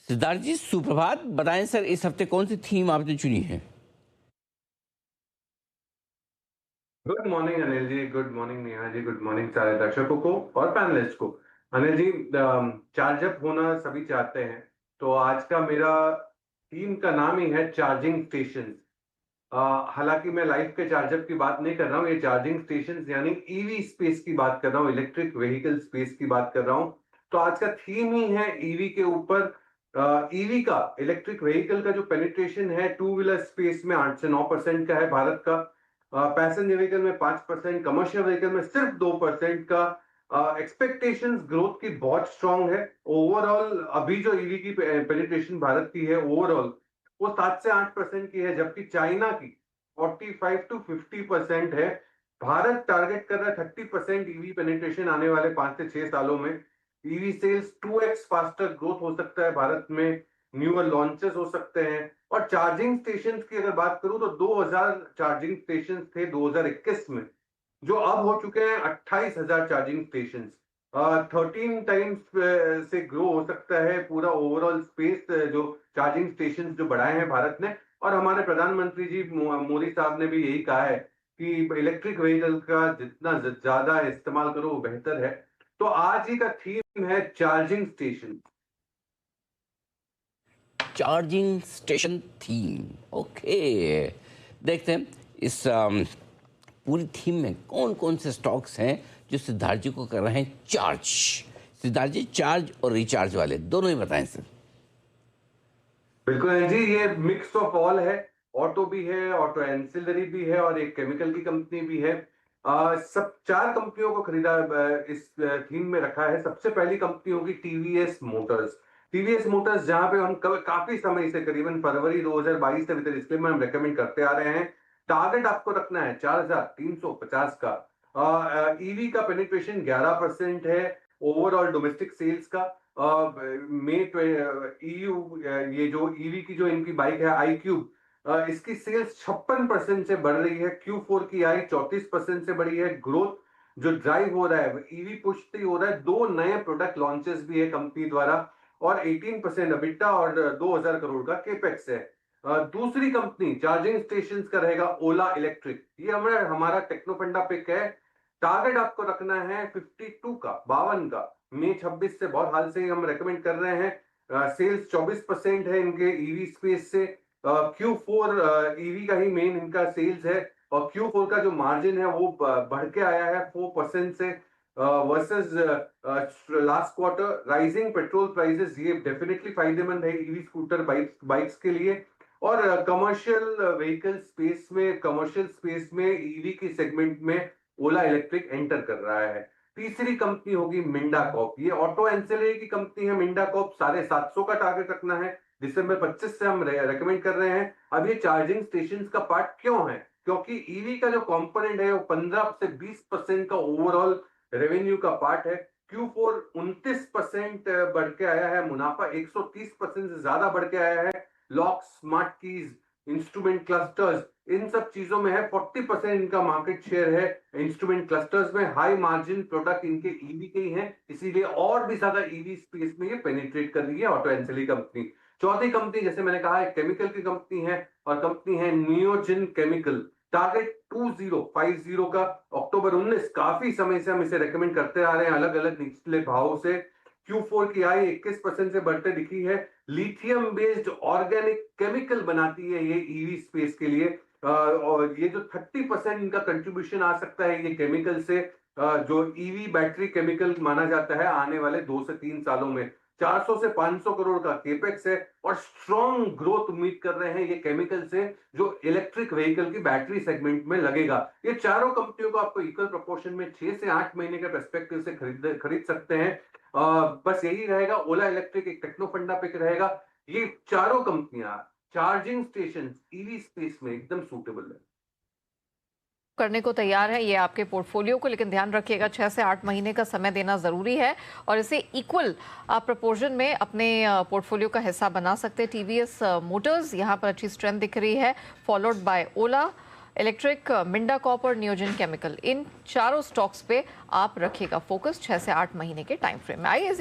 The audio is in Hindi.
सिद्धार्थ जी, सुप्रभात। बताएं सर, इस हफ्ते कौन सी थीम आपने चुनी है? Good morning Anil ji, good morning Neha ji, good morning सारे दर्शकों को और पैनलिस्ट को। अनिल जी, चार्जअप होना सभी चाहते हैं, तो आज का मेरा थीम का नाम ही है चार्जिंग स्टेशन। हालांकि मैं लाइफ के चार्जअप की बात नहीं कर रहा हूँ, ये चार्जिंग स्टेशन यानी ईवी स्पेस की बात कर रहा हूँ, इलेक्ट्रिक व्हीकल स्पेस की बात कर रहा हूँ। तो आज का थीम ही है ईवी के ऊपर। ईवी का, इलेक्ट्रिक व्हीकल का जो पेनिट्रेशन है टू व्हीलर स्पेस में 8 से 9% का है भारत का। पैसेंजर व्हीकल में 5%, कमर्शियल व्हीकल में सिर्फ 2% का। एक्सपेक्टेशंस ग्रोथ की बहुत स्ट्रांग है। ओवरऑल अभी जो ईवी की पेनिट्रेशन भारत की है ओवरऑल, वो 7 से 8% की है, जबकि चाइना की 45 to 50% है। भारत टारगेट कर रहा है 30% ईवी पेनिट्रेशन आने वाले 5 से 6 सालों में। EV sales 2x faster growth हो सकता है भारत में। न्यूअर लॉन्चेस हो सकते हैं। और चार्जिंग स्टेशन की अगर बात करूं तो 2000 चार्जिंग स्टेशन थे 2021 में, जो अब हो चुके हैं 28,000 चार्जिंग स्टेशन। 13 टाइम्स से ग्रो हो सकता है पूरा ओवरऑल स्पेस, जो चार्जिंग स्टेशन जो बढ़ाए हैं भारत ने। और हमारे प्रधानमंत्री जी मोदी साहब ने भी यही कहा है कि इलेक्ट्रिक व्हीकल का जितना ज्यादा इस्तेमाल करो वो बेहतर है। तो आज ही का थीम है charging station. Charging station theme. Okay, देखते हैं इस पूरी थीम में कौन कौन से स्टॉक्स हैं जो सिद्धार्थ जी को कर रहे हैं चार्ज। सिद्धार्थ जी, चार्ज और रिचार्ज वाले दोनों ही बताएं सर। बिल्कुल है जी, ये मिक्स ऑफ ऑल है। ऑटो भी है, ऑटो एंसिलरी भी है, और एक केमिकल की कंपनी भी है। सब 4 कंपनियों को खरीदा, इस थीम में रखा है। सबसे पहली कंपनी होगी टीवीएस मोटर्स। टीवीएस मोटर्स, जहां पे हम काफी समय से, करीबन फरवरी 2022 से भीतर, इसलिए हम रेकमेंड करते आ रहे हैं। टारगेट आपको रखना है 4,350 का। ईवी का पेनिट्रेशन 11% है ओवरऑल डोमेस्टिक सेल्स का। मे ईयू, ये जो ईवी की जो इनकी बाइक है आई क्यूब, इसकी सेल्स 56% से बढ़ रही है। Q4 की आई 34% से बढ़ी है। ग्रोथ जो ड्राइव हो रहा है ईवी पुश से हो रहा है। 2 नए प्रोडक्ट लॉन्चेस भी है कंपनी द्वारा, और 18% अबिटा और 2,000 करोड़ का केपेक्स है। दूसरी कंपनी चार्जिंग स्टेशन का रहेगा ओला इलेक्ट्रिक। ये हमारा हमारा टेक्नोफंडा पिक है। टारगेट आपको रखना है 52 का, 52 का। मई 26 से बहुत हाल से ही हम रेकमेंड कर रहे हैं। सेल्स 24% है इनके ईवी स्पेस से। Q4 ईवी का ही मेन इनका सेल्स है। और Q4 का जो मार्जिन है वो बढ़ के आया है 4% से versus last quarter. Rising petrol prices, ये डेफिनेटली फायदेमंद है ईवी स्कूटर बाइक्स के लिए। और कमर्शियल व्हीकल स्पेस में, कमर्शियल स्पेस में ईवी की सेगमेंट में ओला इलेक्ट्रिक एंटर कर रहा है। तीसरी कंपनी होगी मिंडा कॉप। ये ऑटो एंसिलरी की कंपनी है मिंडा कॉप। 750 का टारगेट रखना है। दिसंबर 25 से हम रेकमेंड कर रहे हैं। अब ये चार्जिंग स्टेशन का पार्ट क्यों है? क्योंकि ईवी का जो कंपोनेंट है वो 15 से 20% का ओवरऑल रेवेन्यू का पार्ट है। Q4 29% बढ़ के आया है। मुनाफा 130% से ज्यादा बढ़ के आया है। Lock, smart keys, instrument clusters, इन सब चीजों में है। 40% इनका मार्केट शेयर है इंस्ट्रूमेंट क्लस्टर्स में। हाई मार्जिन प्रोडक्ट इनके ईवी के ही हैं, इसीलिए और भी ज्यादा ईवी स्पेस में ये पेनिट्रेट कर रही है ऑटो एंसिलरी कंपनी। चौथी कंपनी, जैसे मैंने कहा, एक केमिकल की कंपनी है, और कंपनी है नियोजिन केमिकल। टारगेट 2050 का। अक्टूबर 19, काफी समय से हम इसे रेकमेंड करते आ रहे हैं अलग अलग निचले भाव से। Q4 की आई 21% से बढ़ते दिखी है। लिथियम बेस्ड ऑर्गेनिक केमिकल बनाती है ये ईवी स्पेस के लिए। और ये जो 30% इनका कंट्रीब्यूशन आ सकता है ये केमिकल से, जो ईवी बैटरी केमिकल माना जाता है आने वाले 2 से 3 सालों में। 400 से 500 करोड़ का केपेक्स है, और स्ट्रॉन्ग ग्रोथ उम्मीद कर रहे हैं ये केमिकल से, जो इलेक्ट्रिक व्हीकल की बैटरी सेगमेंट में लगेगा। ये चारों कंपनियों को आपको इक्वल प्रोपोर्शन में 6 से 8 महीने के पर्सपेक्टिव से खरीद सकते हैं। बस यही रहेगा। ओला इलेक्ट्रिक एक टेक्नोफंडा पिक रहेगा। ये चारों कंपनियां चार्जिंग स्टेशन ईवी स्पेस में एकदम सूटेबल है। करने को तैयार है ये आपके पोर्टफोलियो को, लेकिन ध्यान रखिएगा 6 से 8 महीने का समय देना ज़रूरी है, और इसे इक्वल आप प्रोपोर्शन में अपने पोर्टफोलियो का हिस्सा बना सकते हैं। टीवीएस मोटर्स यहाँ पर अच्छी स्ट्रेंथ दिख रही है, followed by Ola Electric, Minda Corp और नियोजन केमिकल। इन चारों स्टॉक्स पे आप रखिएगा फोकस 6 से 8 महीने के टाइम फ्रेम में। आइए